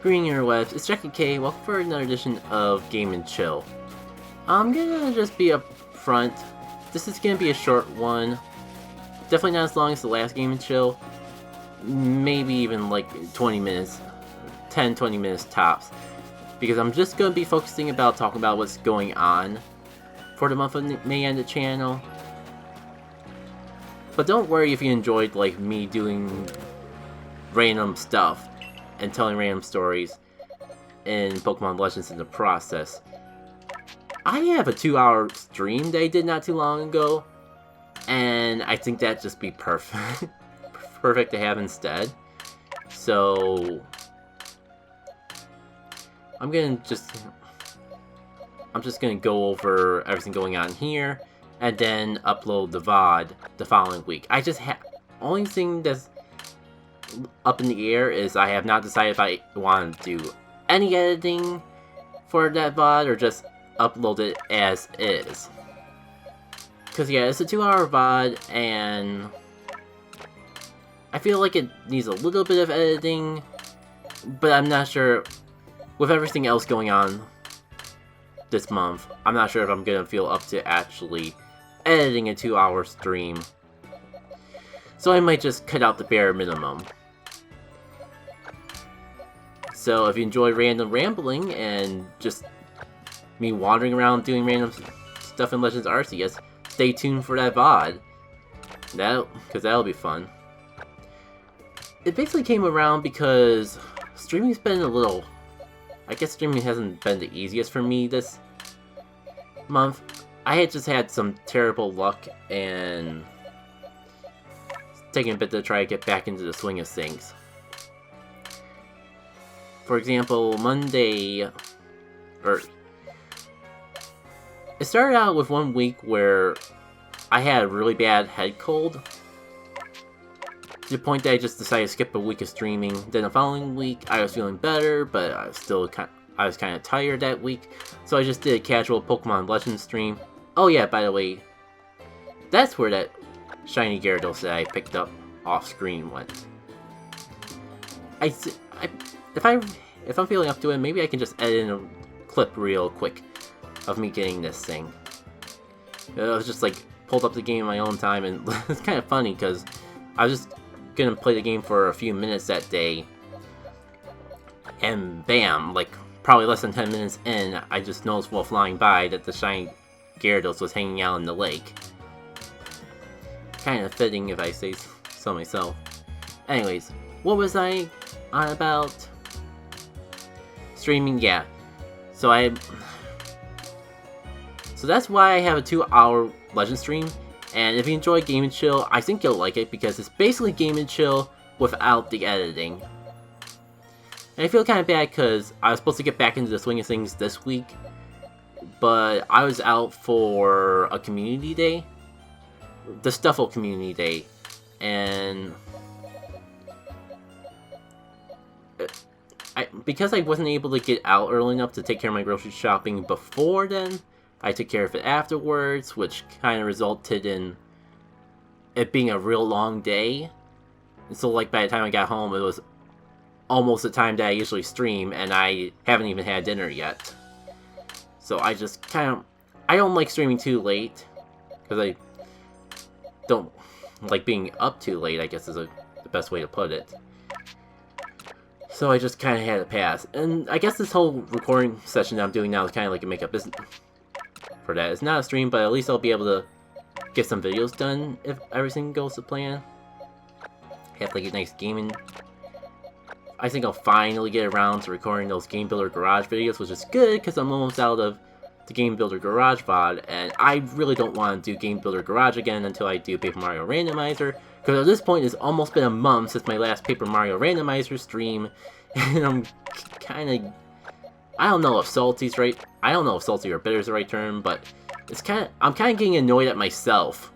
Green interwebs, it's Jackie K. Welcome for another edition of Game and Chill. I'm gonna just be up front. This is gonna be a short one. Definitely not as long as the last Game and Chill. Maybe even like 20 minutes. 10-20 minutes tops. Because I'm just gonna be focusing about talking about what's going on for the month of May on the channel. But don't worry if you enjoyed like me doing random stuff and telling random stories in Pokemon Legends in the process. I have a 2-hour stream that I did not too long ago, and I think that'd just be perfect. Perfect to have instead. So I'm just gonna go over everything going on here and then upload the VOD the following week. Only thing that's up in the air is I have not decided if I want to do any editing for that VOD or just upload it as is. Because yeah, it's a 2-hour VOD and I feel like it needs a little bit of editing, but I'm not sure, with everything else going on this month, I'm not sure if I'm gonna feel up to actually editing a 2-hour stream. So I might just cut out the bare minimum. So if you enjoy random rambling and just me wandering around doing random stuff in Legends Arceus, stay tuned for that VOD. Because that'll be fun. It basically came around because streaming's been a little... I guess streaming hasn't been the easiest for me this month. I had just had some terrible luck and it's taking a bit to try to get back into the swing of things. For example, Monday, it started out with one week where I had a really bad head cold, to the point that I just decided to skip a week of streaming. Then the following week, I was feeling better, but I was kind of tired that week, so I just did a casual Pokemon Legends stream. Oh yeah, by the way, that's where that shiny Gyarados that I picked up off screen went. If I'm feeling up to it, maybe I can just edit in a clip real quick of me getting this thing. I was just like pulled up the game in my own time, and it's kind of funny because I was just gonna play the game for a few minutes that day, and bam, like probably less than 10 minutes in, I just noticed while flying by that the shiny Gyarados was hanging out in the lake. Kind of fitting if I say so myself. Anyways, what was I on about? Streaming, yeah. So that's why I have a 2-hour Legend stream, and if you enjoy Game and Chill, I think you'll like it because it's basically Game and Chill without the editing. And I feel kind of bad because I was supposed to get back into the swing of things this week, but I was out for a community day, the Stuffle community day, and because I wasn't able to get out early enough to take care of my grocery shopping before then, I took care of it afterwards, which kind of resulted in it being a real long day. And so like by the time I got home, it was almost the time that I usually stream, and I haven't even had dinner yet. So I just I don't like streaming too late, because I don't like being up too late, I guess is the best way to put it. So I just kind of had to pass. And I guess this whole recording session that I'm doing now is kind of like a makeup for that. It's not a stream, but at least I'll be able to get some videos done if everything goes to plan. Have like a nice gaming... I think I'll finally get around to recording those Game Builder Garage videos, which is good because I'm almost out of the Game Builder Garage VOD, and I really don't want to do Game Builder Garage again until I do Paper Mario Randomizer, because at this point it's almost been a month since my last Paper Mario Randomizer stream, and I'm kind of... I don't know if salty's right. I don't know if salty or bitter is the right term, but I'm kind of getting annoyed at myself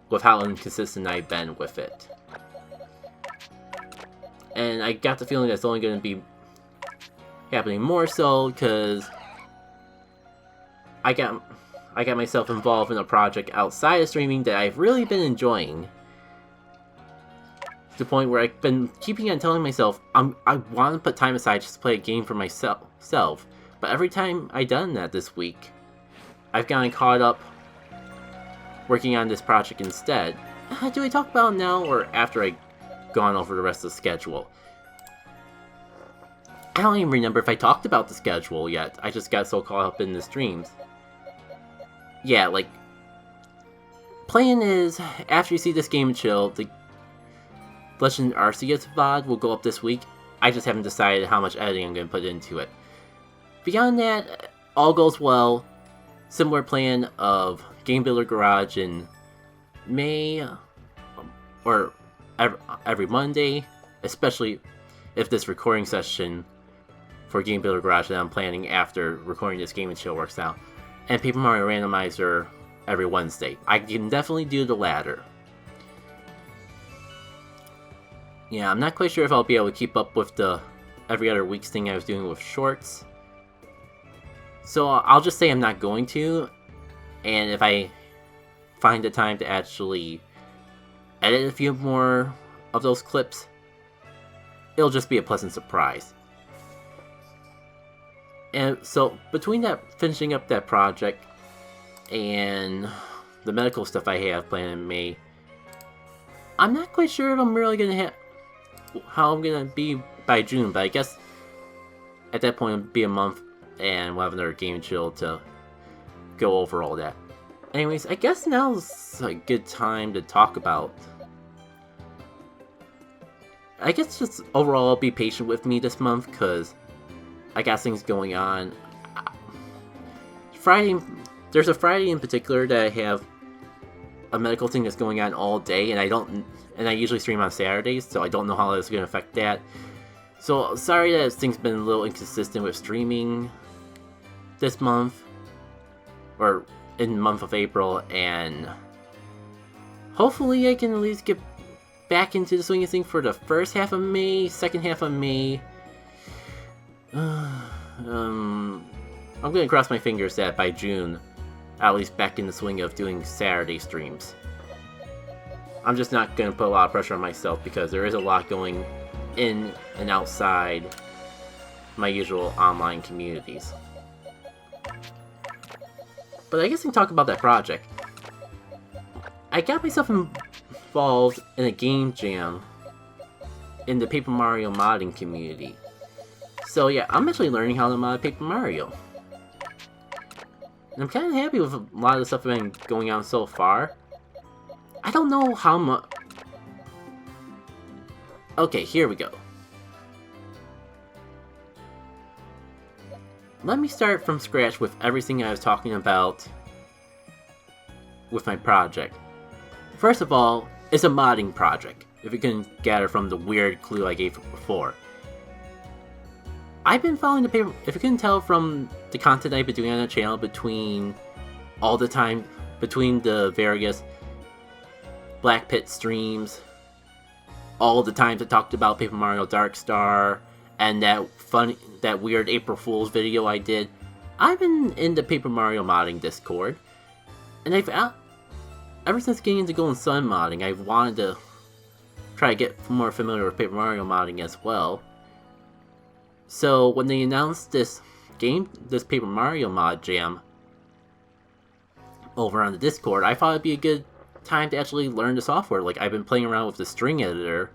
with how inconsistent I've been with it. And I got the feeling that's only going to be happening more so because I got myself involved in a project outside of streaming that I've really been enjoying. the point where I've been keeping on telling myself I want to put time aside just to play a game for myself. But every time I've done that this week, I've gotten caught up working on this project instead. Do I talk about it now or after I've gone over the rest of the schedule? I don't even remember if I talked about the schedule yet. I just got so caught up in the streams. Yeah, like, plan is, after you see this Game and Chill, the Legend Arceus VOD will go up this week. I just haven't decided how much editing I'm going to put into it. Beyond that, all goes well. Similar plan of Game Builder Garage in May, or every Monday, especially if this recording session for Game Builder Garage that I'm planning after recording this Game and Chill works out, and Paper Mario Randomizer every Wednesday. I can definitely do the latter. Yeah, I'm not quite sure if I'll be able to keep up with the every other week's thing I was doing with shorts. So I'll just say I'm not going to, and if I find the time to actually edit a few more of those clips, it'll just be a pleasant surprise. And so between that, finishing up that project and the medical stuff I have planned in May, I'm not quite sure if I'm really gonna have how I'm gonna be by June, but I guess at that point it'll be a month and we'll have another Game and Chill to go over all that. Anyways, I guess now's a good time to talk about. I guess just overall be patient with me this month because I got things going on. There's a Friday in particular that I have a medical thing that's going on all day, and I usually stream on Saturdays, so I don't know how that's going to affect that. So sorry that things been a little inconsistent with streaming this month, or in the month of April, and hopefully I can at least get back into the swing of things for the first half of May, second half of May. I'm gonna cross my fingers that by June, at least back in the swing of doing Saturday streams. I'm just not gonna put a lot of pressure on myself because there is a lot going in and outside my usual online communities. But I guess I can talk about that project. I got myself involved in a game jam in the Paper Mario modding community. So yeah, I'm actually learning how to mod Paper Mario. And I'm kind of happy with a lot of the stuff that's been going on so far. I don't know how much... Okay, here we go. Let me start from scratch with everything I was talking about with my project. First of all, it's a modding project, if you can gather from the weird clue I gave before. I've been following the paper, if you can tell from the content I've been doing on the channel between the various Black Pit streams, all the times I talked about Paper Mario Dark Star, and that weird April Fool's video I did. I've been in the Paper Mario modding Discord, and ever since getting into Golden Sun modding, I've wanted to try to get more familiar with Paper Mario modding as well. So when they announced this Paper Mario mod jam over on the Discord, I thought it'd be a good time to actually learn the software. Like, I've been playing around with the string editor,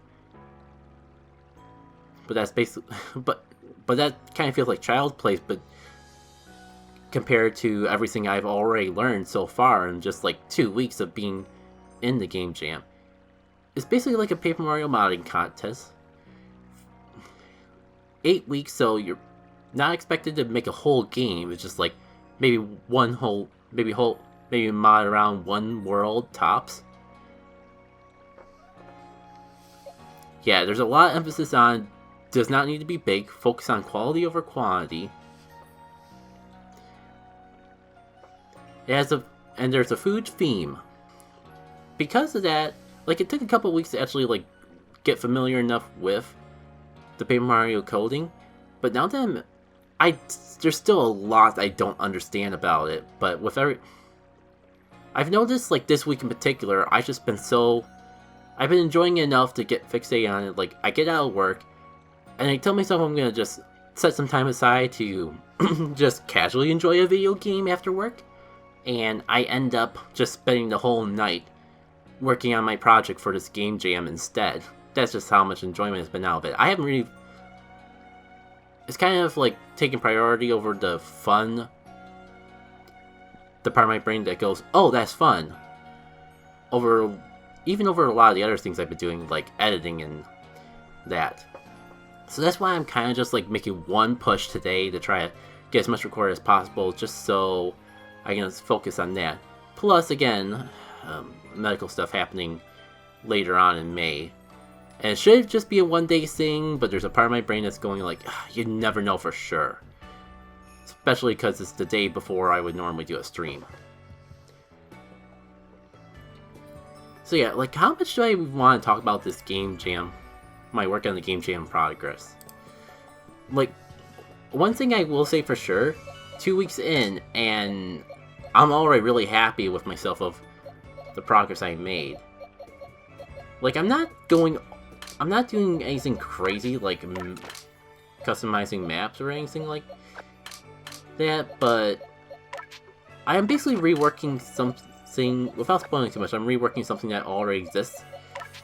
but that's basically, but that kind of feels like child's play, but compared to everything I've already learned so far in just like 2 weeks of being in the game jam. It's basically like a Paper Mario modding contest. 8 weeks, so you're not expected to make a whole game. It's just like maybe mod around one world tops. Yeah, there's a lot of emphasis on does not need to be big, focus on quality over quantity. And there's a food theme. Because of that, like, it took a couple weeks to actually like get familiar enough with the Paper Mario coding, but now that there's still a lot I don't understand about it, but I've noticed, like, this week in particular, I've just been so I've been enjoying it enough to get fixated on it. Like, I get out of work, and I tell myself I'm gonna just set some time aside to just casually enjoy a video game after work, and I end up just spending the whole night working on my project for this game jam instead. That's just how much enjoyment has been out of it. I haven't really... It's kind of like taking priority over the fun, the part of my brain that goes, oh, that's fun, even over a lot of the other things I've been doing, like editing and that. So that's why I'm kind of just like making one push today to try to get as much recorded as possible, just so I can focus on that. Plus, again, medical stuff happening later on in May. And it should just be a one-day thing, but there's a part of my brain that's going like, you never know for sure. Especially because it's the day before I would normally do a stream. So yeah, like, how much do I want to talk about this game jam? My work on the game jam progress. Like, one thing I will say for sure, 2 weeks in, and I'm already really happy with myself of the progress I made. Like, I'm not doing anything crazy, like customizing maps or anything like that, but I am basically reworking something, without spoiling too much, I'm reworking something that already exists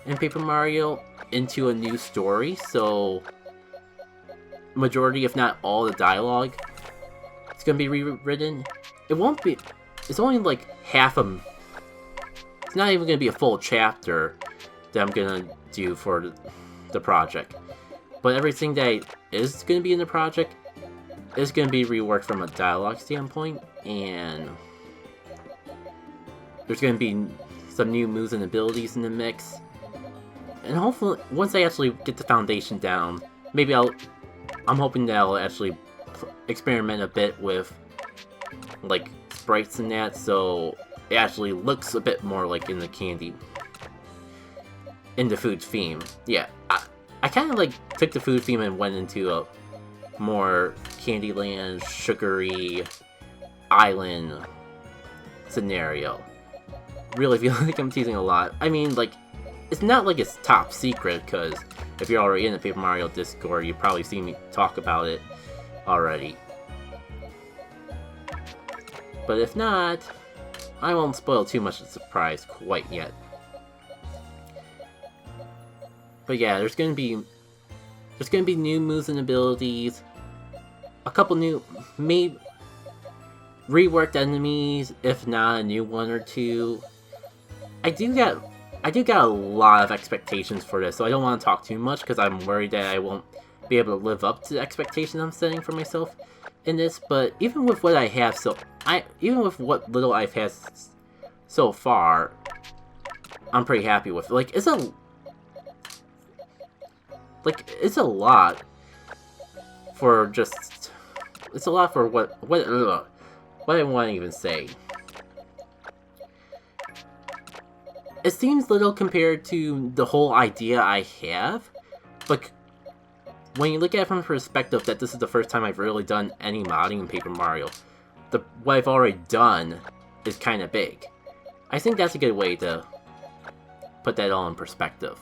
in Paper Mario into a new story, so majority, if not all, the dialogue is going to be rewritten. It won't be, it's only like half a, it's not even going to be a full chapter that I'm going to do for the project. But everything that is going to be in the project is going to be reworked from a dialogue standpoint, and there's going to be some new moves and abilities in the mix. And hopefully, once I actually get the foundation down, maybe I'm hoping that I'll actually experiment a bit with, like, sprites and that, so it actually looks a bit more like in the food theme. Yeah, I kind of like took the food theme and went into a more Candyland, sugary island scenario. Really feel like I'm teasing a lot. I mean, like, it's not like it's top secret, because if you're already in the Paper Mario Discord, you've probably seen me talk about it already. But if not, I won't spoil too much of the surprise quite yet. But yeah, there's gonna be new moves and abilities, a couple new, maybe reworked enemies, if not a new one or two. I do got a lot of expectations for this, so I don't want to talk too much because I'm worried that I won't be able to live up to the expectations I'm setting for myself in this. But even with what I have, even with what little I've had so far, I'm pretty happy with it. Like, it's a lot for just, it's a lot for what I want to even say. It seems little compared to the whole idea I have, but when you look at it from the perspective that this is the first time I've really done any modding in Paper Mario, what I've already done is kind of big. I think that's a good way to put that all in perspective.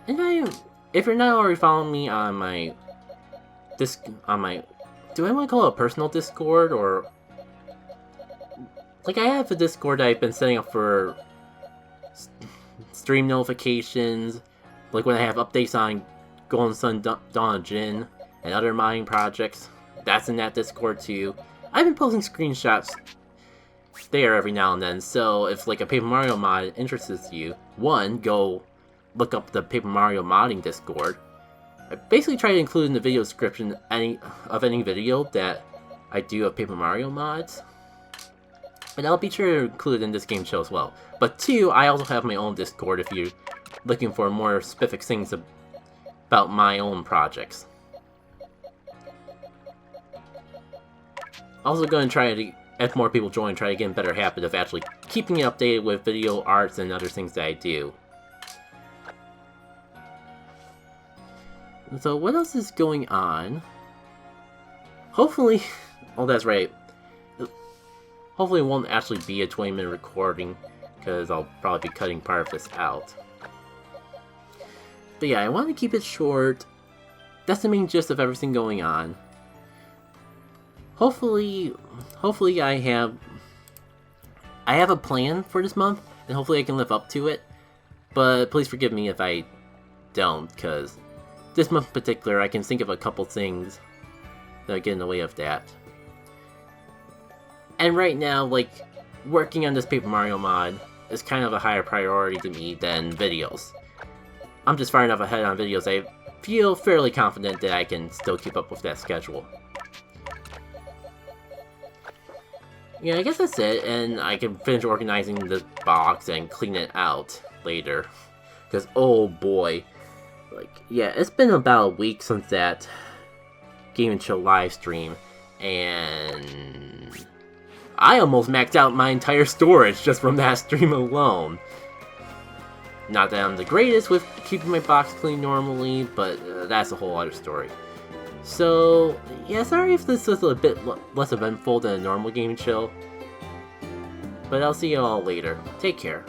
And if you're not already following me on my do I want to call it a personal Discord, or like, I have a Discord that I've been setting up for stream notifications, like when I have updates on Golden Sun, Dawn of Djinn, and other mining projects. That's in that Discord too. I've been posting screenshots there every now and then, so if like a Paper Mario mod interests you, go look up the Paper Mario modding Discord. I basically try to include in the video description any video that I do of Paper Mario mods. And I'll be sure to include it in this game show as well. But 2, I also have my own Discord if you're looking for more specific things about my own projects. Also going to try to, as more people join, try to get in a better habit of actually keeping you updated with video arts and other things that I do. So what else is going on? Hopefully, oh, that's right. Hopefully it won't actually be a 20-minute recording, because I'll probably be cutting part of this out. But yeah, I want to keep it short. That's the main gist of everything going on. Hopefully I have a plan for this month, and hopefully I can live up to it. But please forgive me if I don't, because this month in particular, I can think of a couple things that get in the way of that. And right now, like, working on this Paper Mario mod is kind of a higher priority to me than videos. I'm just far enough ahead on videos, I feel fairly confident that I can still keep up with that schedule. Yeah, I guess that's it, and I can finish organizing this box and clean it out later. Because, oh boy. Like, yeah, it's been about a week since that Game and Chill live stream, and I almost maxed out my entire storage just from that stream alone. Not that I'm the greatest with keeping my box clean normally, but that's a whole other story. So, yeah, sorry if this was a bit less eventful than a normal Game and Chill, but I'll see you all later. Take care.